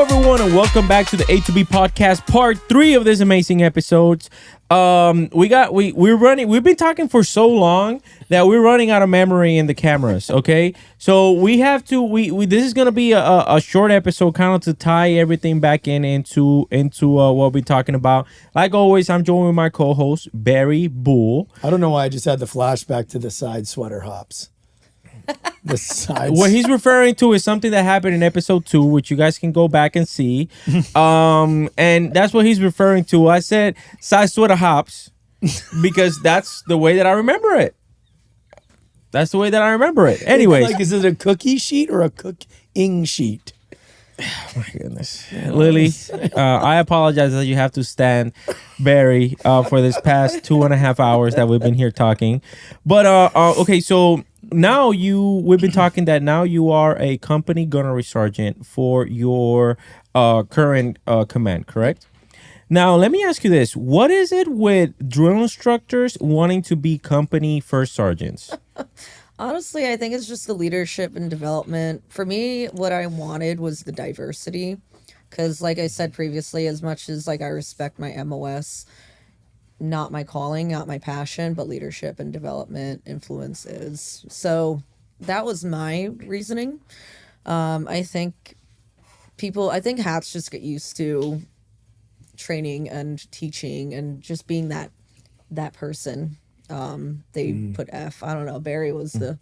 everyone, and welcome back to the A to B podcast, part 3 of this amazing episodes. We've been talking for so long that we're running out of memory in the cameras. Okay, so we have to. This is gonna be a short episode, kind of to tie everything back into what we're talking about. Like always, I'm joined with my co-host Barry Bull. I don't know why I just had the flashback to the side sweater hops. The sides. What he's referring to is something that happened in episode 2, which you guys can go back and see. And that's what he's referring to. I said side sweater hops because that's the way that I remember it. That's the way that I remember it. Anyways. Like, is it a cookie sheet or a cooking sheet? Oh my goodness. Lily, I apologize that you have to stand Barry for this past 2.5 hours that we've been here talking. But okay, so now we've been talking that now you are a company gunnery sergeant for your current command, correct? Now, let me ask you this. What is it with drill instructors wanting to be company first sergeants? Honestly, I think it's just the leadership and development. For me, what I wanted was the diversity. Because like I said previously, as much as like I respect my MOS, not my calling, not my passion, but leadership and development influence is. So that was my reasoning. I think hats just get used to training and teaching and just being that person. They put F. I don't know. Barry was the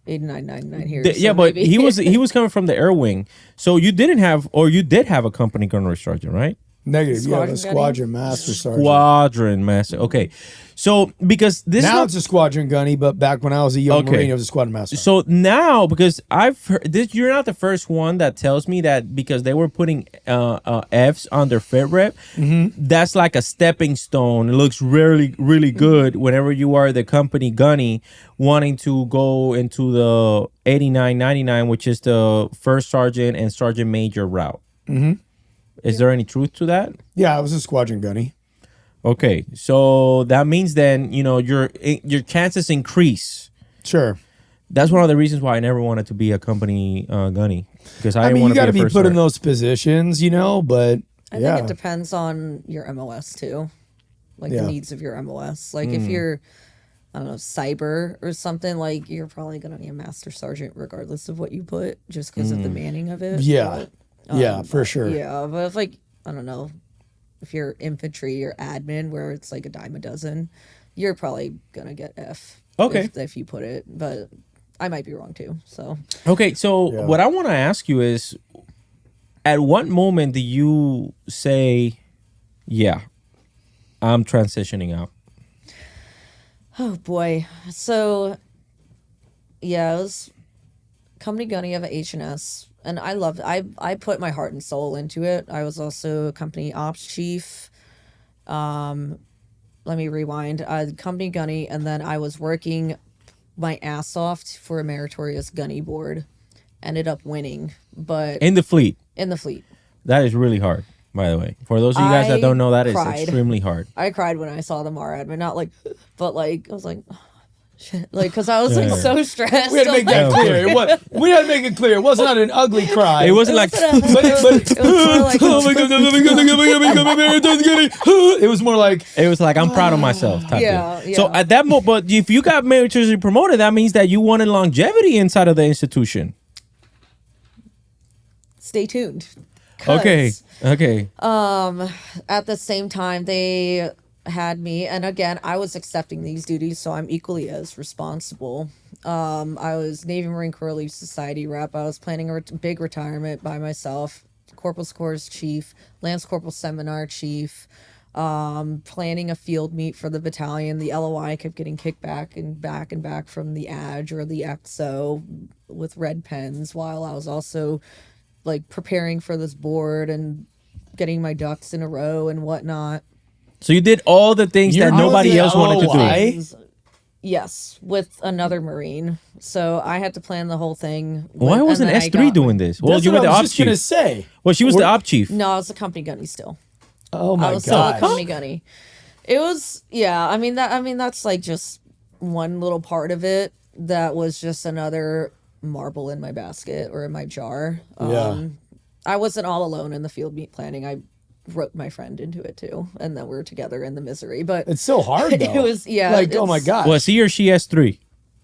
8999 here. Yeah, but maybe. he was coming from the air wing. So you did have a company gunnery sergeant, right? Negative. You have a squadron master sergeant. Squadron master. Okay. So because this now it's a squadron gunny, but back when I was a young Marine, it was a squadron master. So now, because I've heard this, you're not the first one that tells me that because they were putting Fs on their fit rep, that's like a stepping stone. It looks really, really good whenever you are the company gunny wanting to go into the 8999, which is the first sergeant and sergeant major route. Is there any truth to that? Yeah, I was a squadron gunny. Okay, so that means then, your chances increase. Sure. That's one of the reasons why I never wanted to be a company gunny, because I mean, you got to be put in those those positions, but I think it depends on your MOS too, like the needs of your MOS. Like if you're, I don't know, cyber or something, like you're probably going to be a master sergeant regardless of what you put, just because of the manning of it. Yeah. For sure. Yeah, but if like, I don't know, if you're infantry or admin where it's like a dime a dozen, you're probably gonna get F. Okay. If you put it, but I might be wrong too. So okay, so what I want to ask you is, at what moment do you say, yeah, I'm transitioning out? Oh boy. So yeah, it was company gunny of a H&S. And I loved it. I put my heart and soul into it. I was also a company ops chief. Let me rewind. Company gunny, and then I was working my ass off for a meritorious gunny board. Ended up winning, but in the fleet. That is really hard, by the way. For those of you guys that don't know, that is extremely hard. I cried when I saw the MAR admin. Not like, but like I was like. Shit. Like, because I was so stressed. We had to make that clear. We had to make it clear. It was not an ugly cry. It wasn't like, it was more like, I'm proud of myself. Yeah. So at that moment, but if you got militarily promoted, that means that you wanted longevity inside of the institution. Stay tuned. Okay. At the same time, they had me, and again I was accepting these duties, so I'm equally as responsible. I was Navy Marine Corps Relief Society rep. I was planning a big retirement by myself, Corporal Scores chief, Lance Corporal Seminar chief, planning a field meet for the battalion. The LOI kept getting kicked back and back from the ADG or the XO with red pens, while I was also like preparing for this board and getting my ducks in a row and whatnot. So you did all the things that nobody else wanted to do. Yes, with another Marine. So I had to plan the whole thing. Why wasn't S3 doing this? Well, you were the ops chief. Gonna say. Well, she was the op chief. No, I was the company gunny still. Oh my god. I was still the company gunny. It was I mean that's like just one little part of it. That was just another marble in my basket or in my jar. I wasn't all alone in the field meet planning. I roped my friend into it too, and then we were together in the misery. But It's so hard though. it was like, oh my god. Was he or she S3?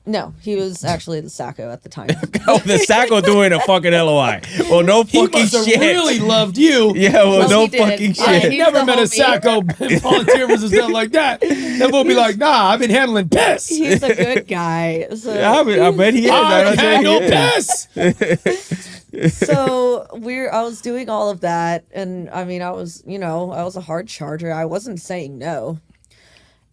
No, he was actually the Sacco at the time. Oh, the Sacco doing a fucking LOI. Well, no He fucking must have shit. really loved you. Yeah, well, Well, no he did. fucking Yeah, I shit. had he's never the met a homie. Sacco volunteer versus stuff like that. Then we'll be like, nah, I've been handling piss. He's a good guy. So, I bet he is. I I don't think handle he is. piss. so I was doing all of that, and I mean, I was a hard charger. I wasn't saying no.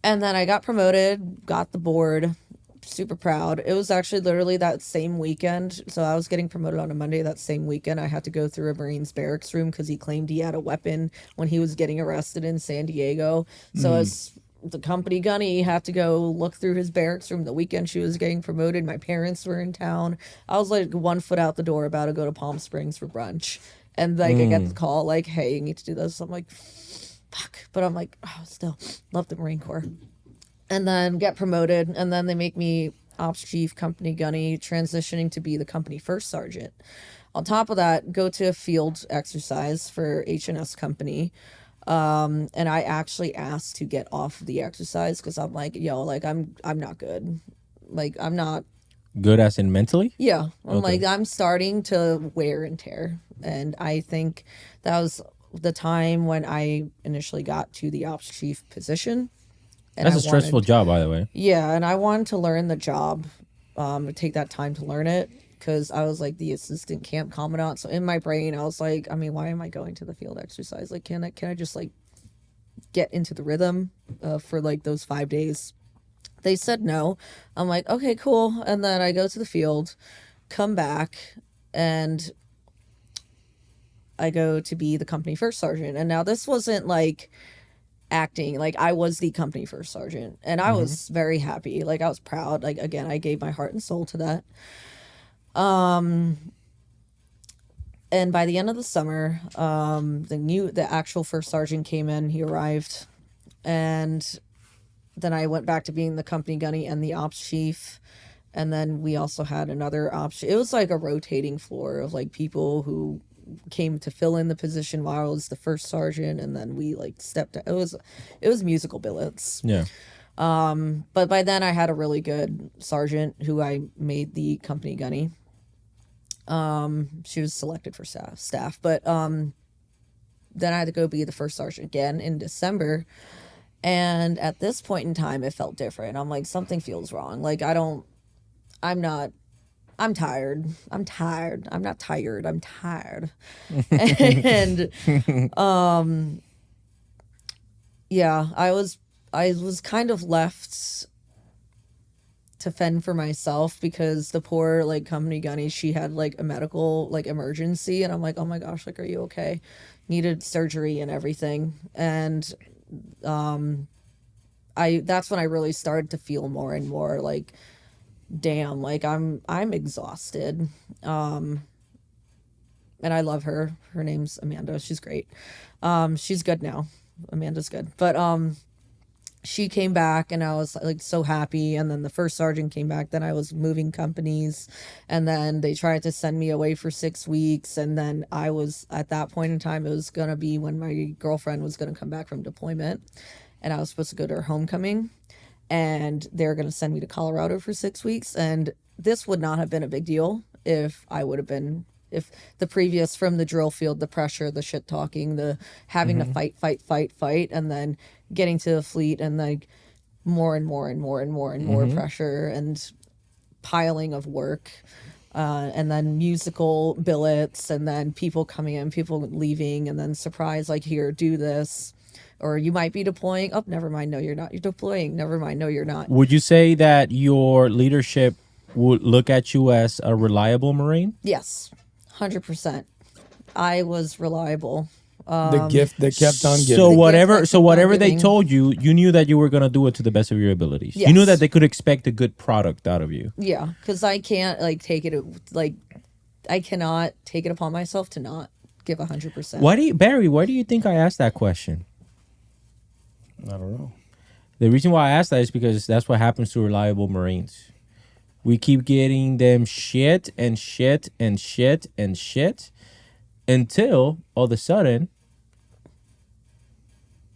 And then I got promoted, got the board, super proud. It was actually literally that same weekend. So I was getting promoted on a Monday. That same weekend, I had to go through a Marine's barracks room because he claimed he had a weapon when he was getting arrested in San Diego. So as the company gunny, had to go look through his barracks room the weekend she was getting promoted. My parents were in town. I was like 1 foot out the door about to go to Palm Springs for brunch. And like I get the call like, hey, you need to do this. I'm like, fuck. But I'm like, oh, still love the Marine Corps. And then get promoted, and then they make me ops chief, company gunny, transitioning to be the company first sergeant. On top of that, go to a field exercise for H&S company. And I actually asked to get off the exercise because I'm like, yo, like I'm not good. Like I'm not Good as in mentally? Yeah. I'm Okay. like, I'm starting to wear and tear. And I think that was the time when I initially got to the ops chief position. And That's I a stressful wanted- job, by the way. Yeah. And I wanted to learn the job, take that time to learn it. Because I was like the assistant camp commandant. So in my brain, I was like, I mean, why am I going to the field exercise? Like, can I just like get into the rhythm for like those 5 days? They said no. I'm like, okay, cool. And then I go to the field, come back, and I go to be the company first sergeant. And now this wasn't like acting, like I was the company first sergeant, and I was very happy. Like I was proud. Like again, I gave my heart and soul to that. And by the end of the summer, the actual first sergeant came in. He arrived, and then I went back to being the company gunny and the ops chief. And then we also had another ops. It was like a rotating floor of like people who came to fill in the position while I was the first sergeant, and then we like stepped. It was musical billets. Yeah. But by then I had a really good sergeant who I made the company gunny. She was selected for staff, but then I had to go be the first sergeant again in December. And at this point in time, it felt different. I'm like, something feels wrong. Like I'm tired. I'm not tired. I'm tired. And yeah, I was kind of left to fend for myself because the poor like company gunny, she had like a medical like emergency, and I'm like, oh my gosh, like, are you okay? Needed surgery and everything. And that's when I really started to feel more and more like, damn, like I'm exhausted. And I love her. Her name's Amanda. She's great. She's good now. Amanda's good. But she came back, and I was like so happy. And then the first sergeant came back. Then I was moving companies, and then they tried to send me away for 6 weeks. And then I was at that point in time, it was gonna be when my girlfriend was gonna come back from deployment, and I was supposed to go to her homecoming, and they're gonna send me to Colorado for 6 weeks. And this would not have been a big deal if the previous, from the drill field, the pressure, the shit talking, the having to fight, and then getting to the fleet, and like more and more pressure and piling of work, and then musical billets, and then people coming in, people leaving, and then surprise, like, here, do this, or you might be deploying. Oh, never mind, no, you're not. You're deploying. Never mind, no, you're not. Would you say that your leadership would look at you as a reliable Marine? Yes, 100%. I was reliable. The gift that kept on giving. So The whatever, gift so that whatever kept on they giving. told you, you knew that you were gonna do it to the best of your abilities. Yes. You knew that they could expect a good product out of you. Yeah, because I can't like take it, like I cannot take it upon myself to not give 100%. Barry? Why do you think I asked that question? I don't know. The reason why I asked that is because that's what happens to reliable Marines. We keep getting them shit and shit and shit and shit, until all of a sudden,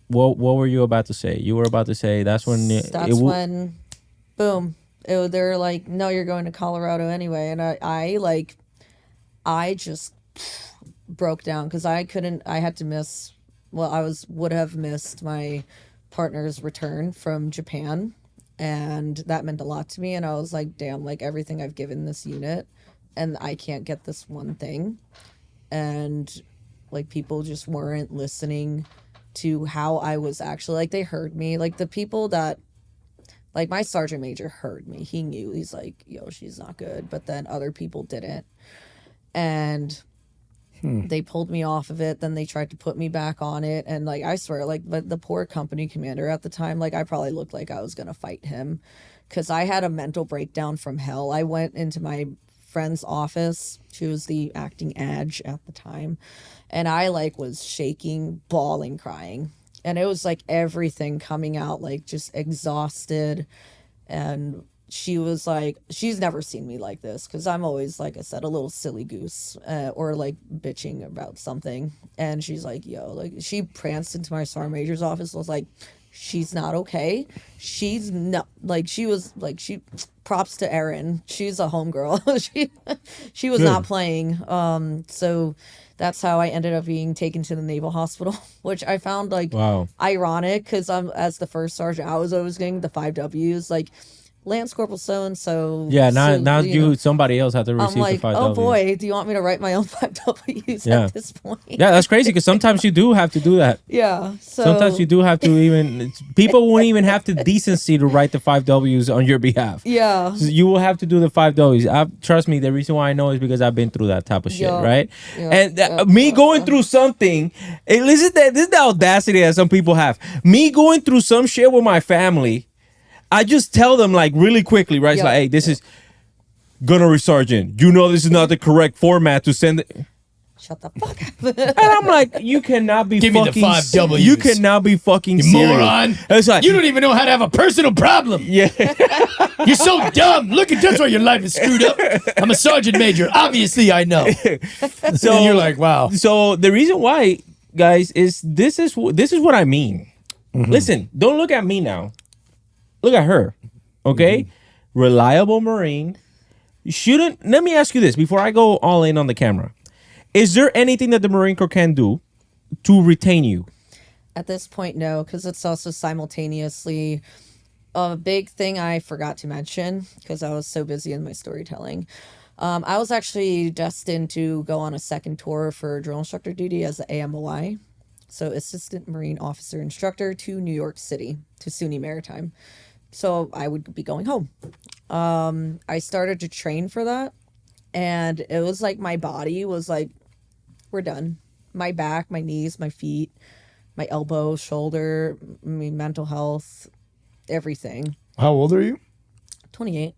what were you about to say? You were about to say that's when when, boom, they're like, no, you're going to Colorado anyway, and I just broke down because I couldn't. I had to miss. Well, would have missed my partner's return from Japan, and that meant a lot to me. And I was like, damn, like everything I've given this unit, and I can't get this one thing, and like people just weren't listening to how I was actually, like, they heard me, like the people that, like my sergeant major heard me. He knew. He's like, yo, she's not good. But then other people didn't, and they pulled me off of it. Then they tried to put me back on it, and like I swear, like, but the poor company commander at the time, like I probably looked like I was gonna fight him, because I had a mental breakdown from hell. I went into my friend's office. She was the acting adj at the time, and I like was shaking, bawling, crying, and it was like everything coming out, like just exhausted. And she was like, she's never seen me like this, because I'm always, like I said, a little silly goose, or like bitching about something. And she's like, yo, like she pranced into my sergeant major's office, was like, she's not okay. She's not, like, she was like, she, props to Erin, she's a homegirl. she was not playing. So that's how I ended up being taken to the Naval Hospital, which I found like ironic, because as the first sergeant, I was always getting the 5 W's, like Lance Corporal so and so. Yeah, now somebody else had to receive I'm like, the 5 oh W's. boy, do you want me to write my own 5 W's at this point? Yeah, that's crazy, because sometimes you do have to do that. Yeah. So sometimes you do have to even, people won't even have the decency to write the 5 W's on your behalf. Yeah. So you will have to do the 5 W's. Trust me, the reason why I know is because I've been through that type of shit, right? And me going through something, this is the audacity that some people have. Me going through some shit with my family, I just tell them like really quickly, right? It's like, hey, this is Gunnery Sergeant. You know this is not the correct format to send it. Shut the fuck up. And I'm like, you cannot be Give fucking... me the 5 W's. You cannot be fucking you serious. moron. It's like, you don't even know how to have a personal problem. Yeah. You're so dumb. Look at that's why your life is screwed up. I'm a sergeant major. Obviously, I know. So and you're like, wow. So the reason why, guys, is this is what I mean. Listen, don't look at me now. Look at her, okay? Reliable Marine. Let me ask you this before I go all in on the camera. Is there anything that the Marine Corps can do to retain you? At this point, no, because it's also simultaneously a big thing I forgot to mention because I was so busy in my storytelling. I was actually destined to go on a second tour for drill instructor duty as the AMOI. So Assistant Marine Officer Instructor to New York City, to SUNY Maritime. So I would be going home. I started to train for that, and it was like my body was like, we're done. My back, my knees, my feet, my elbow, shoulder, mental health, everything. How old are you? 28.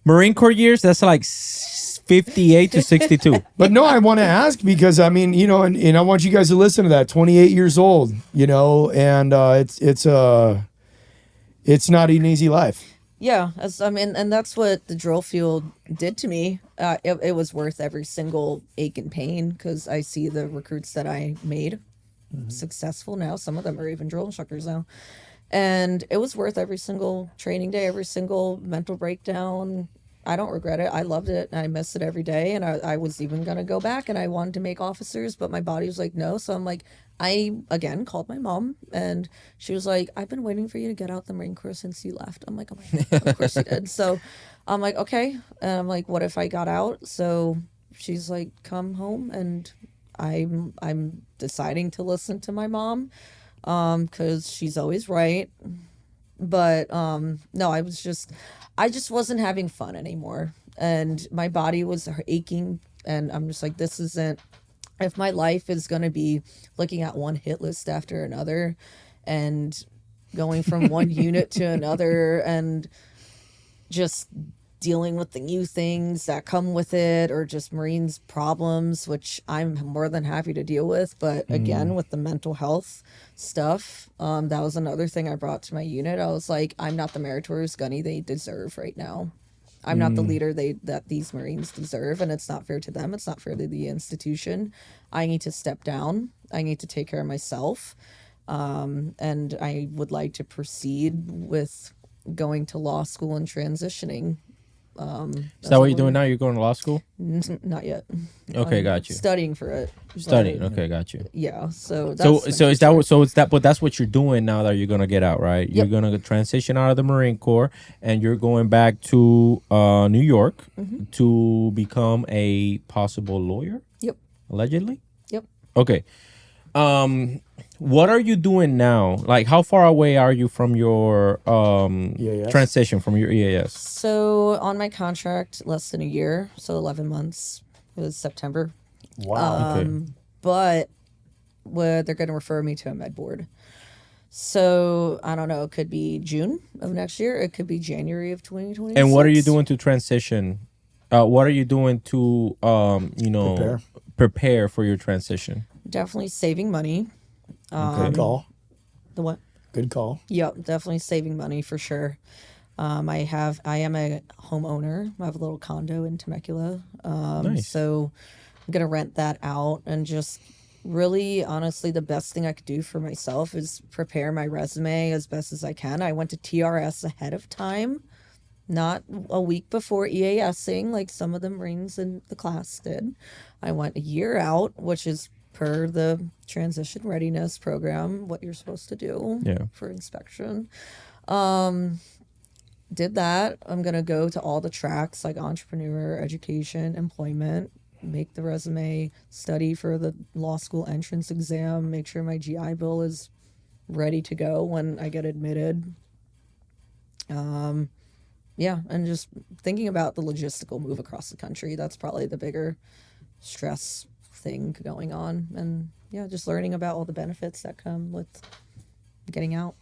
Marine Corps years, that's like 58 to 62. But no, I want to ask because, I mean, you know, and I want you guys to listen to that. 28 years old, you know, and it's not an easy life. Yeah, and that's what the drill field did to me. It was worth every single ache and pain because I see the recruits that I made successful now. Some of them are even drill instructors now. And it was worth every single training day, every single mental breakdown. I don't regret it. I loved it. And I miss it every day. And I was even going to go back and I wanted to make officers, but my body was like, no. So I'm like, I, again, called my mom and she was like, I've been waiting for you to get out the Marine Corps since you left. I'm like, oh my God, of course you did. So I'm like, okay. And I'm like, what if I got out? So she's like, come home. And I'm deciding to listen to my mom because she's always right. But no, I just wasn't having fun anymore. And my body was aching. And I'm just like, this isn't, if my life is going to be looking at one hit list after another and going from one unit to another and just dealing with the new things that come with it or just Marines problems, which I'm more than happy to deal with. But again, with the mental health stuff, that was another thing I brought to my unit. I was like, I'm not the meritorious gunny they deserve right now. I'm not the leader that these Marines deserve, and it's not fair to them. It's not fair to the institution. I need to step down. I need to take care of myself. And I would like to proceed with going to law school and transitioning. Is that what you're doing now? You're going to law school? Not yet. Okay, got you. Studying for it. Studying. But, Okay, got you. yeah. So that's So is that what? So it's that. But that's what you're doing now that you're gonna get out, right? You're gonna transition out of the Marine Corps, and you're going back to New York to become a possible lawyer. Yep. Allegedly. Yep. Okay. What are you doing now? Like, how far away are you from your EAS? transition from your EAS? So on my contract, less than a year, so 11 months. It was September. Wow. Okay. But they're going to refer me to a med board. So I don't know. It could be June of next year. It could be January of 2026. And what are you doing to transition? What are you doing to prepare for your transition? Definitely saving money. Good call. The what? Good call. Yep, definitely saving money for sure. I am a homeowner. I have a little condo in Temecula. Nice. So I'm gonna rent that out, and just really honestly the best thing I could do for myself is prepare my resume as best as I can. I went to TRS ahead of time, not a week before EASing like some of the Marines in the class did. I went a year out, which is per the transition readiness program, what you're supposed to do for inspection. Did that. I'm going to go to all the tracks like entrepreneur, education, employment, make the resume, study for the law school entrance exam, make sure my GI Bill is ready to go when I get admitted. And just thinking about the logistical move across the country. That's probably the bigger stress thing going on, and just learning about all the benefits that come with getting out.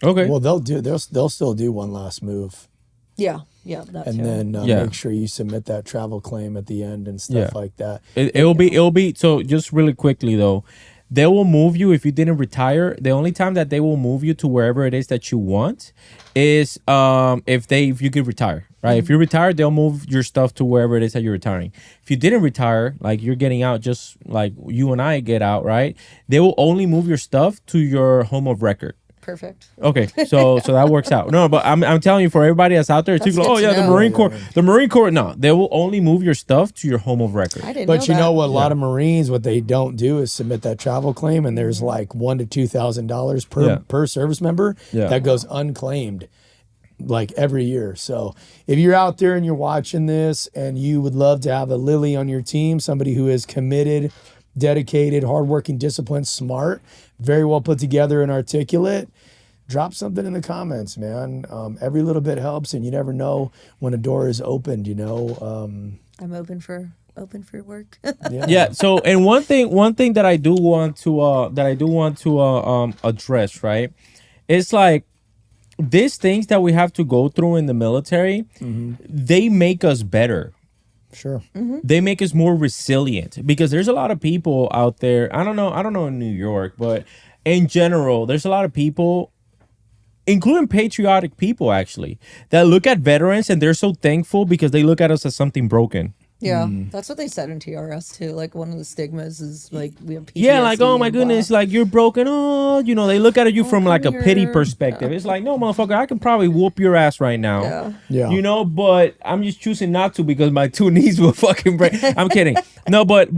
Okay. Well, they'll still do one last move, That and too. then Yeah. make sure you submit that travel claim at the end and stuff like that. It'll be so just really quickly though. They will move you if you didn't retire. The only time that they will move you to wherever it is that you want is if you could retire, right? If you're retired, they'll move your stuff to wherever it is that you're retiring. If you didn't retire, like you're getting out just like you and I get out, right? They will only move your stuff to your home of record. Perfect. Okay, so that works out. No, but I'm telling you, for everybody that's out there, it's That's like, good oh to yeah, the know. Marine Corps. The Marine Corps, no, they will only move your stuff to your home of record. I didn't But you that. know what? A lot of Marines, what they don't do is submit that travel claim, and there's like $1,000 to $2,000 per service member that goes unclaimed, like every year. So if you're out there and you're watching this, and you would love to have a Lily on your team, somebody who is committed, dedicated, hardworking, disciplined, smart, very well put together, and articulate, drop something in the comments, man. Every little bit helps, and you never know when a door is opened. I'm open for work. Yeah. So, and one thing that I do want to address, right? It's like these things that we have to go through in the military. They make us better. Sure. They make us more resilient, because there's a lot of people out there. I don't know in New York, but in general, there's a lot of people, including patriotic people actually, that look at veterans and they're so thankful because they look at us as something broken. Yeah, that's what they said in TRS too. Like one of the stigmas is like we have PTSD. Yeah, like, oh my and goodness, blah. like you're broken. Oh, they look at you from like a come pity here. perspective. It's like, no, motherfucker, I can probably whoop your ass right now. Yeah. But I'm just choosing not to because my two knees will fucking break. I'm kidding. No, but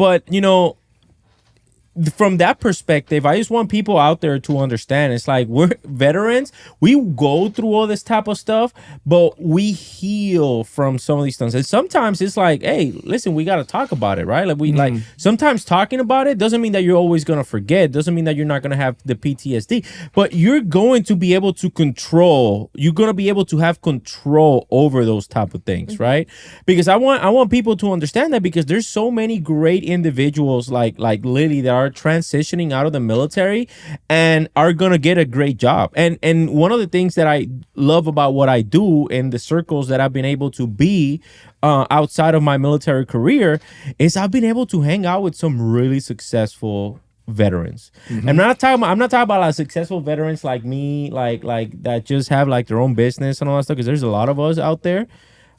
from that perspective, I just want people out there to understand. It's like we're veterans. We go through all this type of stuff, but we heal from some of these things. And sometimes it's like, hey, listen, we got to talk about it, right? Like like sometimes talking about it doesn't mean that you're always going to forget. Doesn't mean that you're not going to have the PTSD, but you're going to be able to control. You're going to be able to have control over those type of things, right? Because I want people to understand that, because there's so many great individuals like Lily that are transitioning out of the military and are gonna get a great job. And one of the things that I love about what I do in the circles that I've been able to be outside of my military career is I've been able to hang out with some really successful veterans. I'm not talking about like successful veterans like me, like that just have like their own business and all that stuff, because there's a lot of us out there.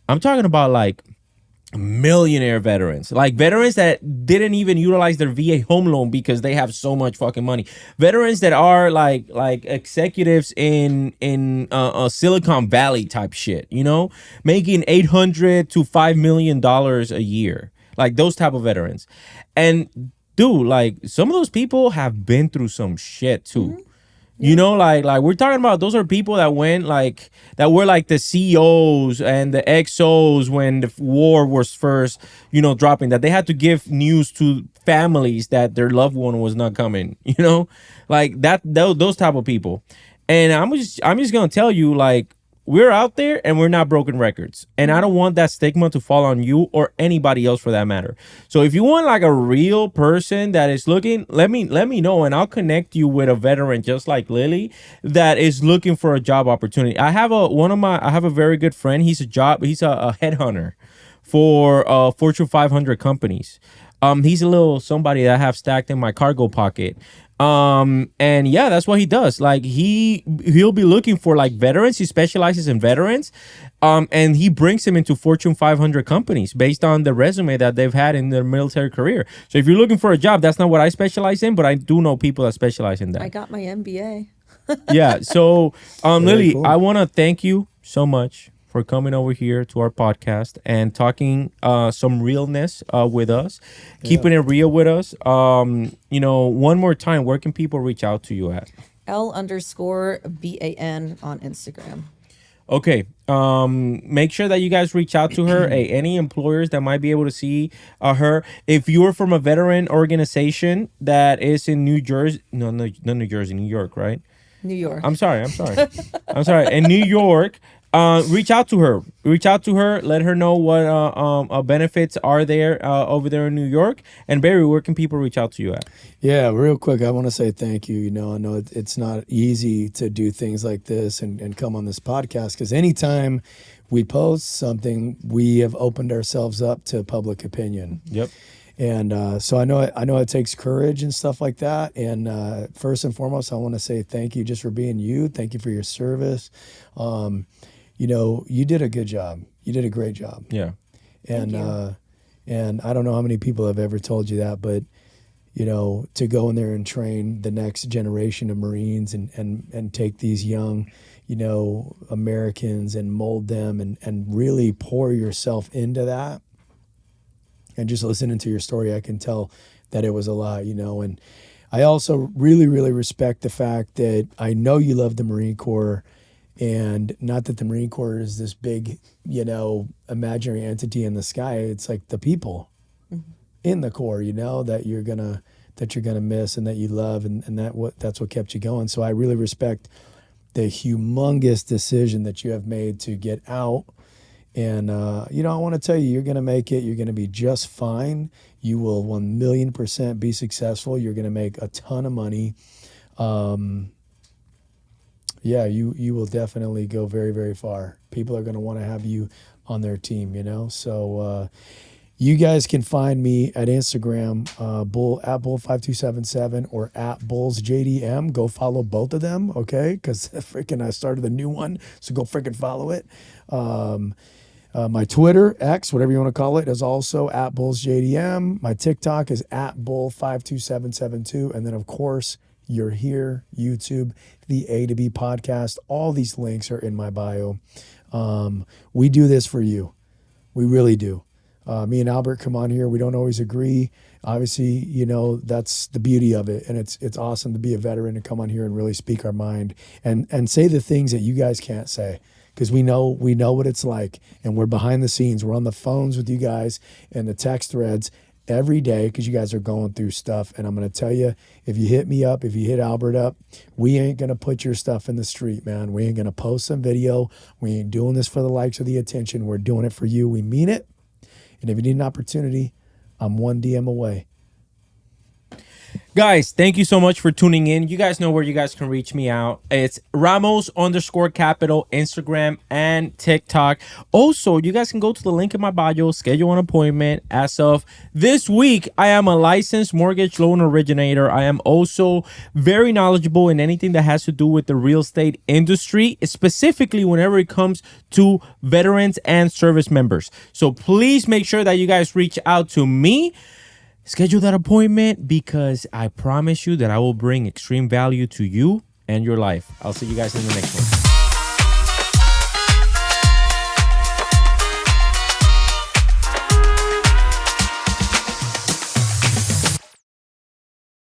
I'm talking about like millionaire veterans, like veterans that didn't even utilize their VA home loan because they have so much fucking money. Veterans that are like executives in Silicon Valley type shit, you know, making $800 to $5 million a year, like those type of veterans. And dude, like some of those people have been through some shit too. Mm-hmm. You know, like we're talking about, those are people that went like, that were like the CEOs and the XOs when the war was first, you know, dropping, that they had to give news to families that their loved one was not coming, you know, like those type of people. And I'm just gonna tell you, like, we're out there and we're not broken records. And I don't want that stigma to fall on you or anybody else for that matter. So if you want like a real person that is looking, let me know, and I'll connect you with a veteran just like Lily that is looking for a job opportunity. I have a very good friend. He's a headhunter for Fortune 500 companies. He's a little somebody that I have stacked in my cargo pocket. And yeah, that's what he does. Like he'll be looking for like veterans. He specializes in veterans. And he brings them into Fortune 500 companies based on the resume that they've had in their military career. So if you're looking for a job, that's not what I specialize in, but I do know people that specialize in that. I got my MBA. Yeah. So, Lily, cool. I want to thank you so much for coming over here to our podcast and talking some realness with us, keeping it real with us. You know, one more time, where can people reach out to you at? L_BAN on Instagram. Okay. Make sure that you guys reach out to her. Any employers that might be able to see her. If you're from a veteran organization that is in New Jersey, no, not New Jersey, New York, right? New York. I'm sorry. In New York. Reach out to her. Let her know what benefits are there over there in New York. And Barry, where can people reach out to you at? Yeah, real quick, I want to say thank you. You know, I know it's not easy to do things like this and come on this podcast, because anytime we post something, we have opened ourselves up to public opinion. Yep. And so I know it takes courage and stuff like that. And first and foremost, I want to say thank you just for being you. Thank you for your service. You know, you did a good job. You did a great job. Yeah. And I don't know how many people have ever told you that, but you know, to go in there and train the next generation of Marines and take these young, you know, Americans and mold them and really pour yourself into that. And just listening to your story, I can tell that it was a lot, you know. And I also really, really respect the fact that I know you love the Marine Corps. And not that the Marine Corps is this big, you know, imaginary entity in the sky. It's like the people in the Corps, you know, that you're gonna miss and that you love, and that's what kept you going. So I really respect the humongous decision that you have made to get out. And you know, I want to tell you, you're gonna make it. You're gonna be just fine. You will 1,000,000% be successful. You're gonna make a ton of money. Yeah, you will definitely go very, very far. People are going to want to have you on their team, you know? So you guys can find me at Instagram, Bull5277 or at BullsJDM. Go follow both of them, okay? Because freaking I started a new one, so go freaking follow it. My Twitter, X, whatever you want to call it, is also at BullsJDM. My TikTok is at Bull52772. And then, of course, You're Here, YouTube, the A to B podcast. All these links are in my bio. We do this for you. We really do. Me and Albert come on here. We don't always agree. Obviously, you know, that's the beauty of it. And it's awesome to be a veteran and come on here and really speak our mind and say the things that you guys can't say. Because we know what it's like. And we're behind the scenes. We're on the phones with you guys and the text threads every day, because you guys are going through stuff. And I'm going to tell you, if you hit me up, if you hit Albert up, we ain't going to put your stuff in the street, man. We ain't going to post some video. We ain't doing this for the likes or the attention. We're doing it for you. We mean it. And if you need an opportunity, I'm one DM away. Guys, thank you so much for tuning in. You guys know where you guys can reach me out. It's Ramos_Capital, Instagram and TikTok. Also, you guys can go to the link in my bio, schedule an appointment. As of this week, I am a licensed mortgage loan originator. I am also very knowledgeable in anything that has to do with the real estate industry, specifically whenever it comes to veterans and service members. So please make sure that you guys reach out to me. Schedule that appointment because I promise you that I will bring extreme value to you and your life. I'll see you guys in the next one.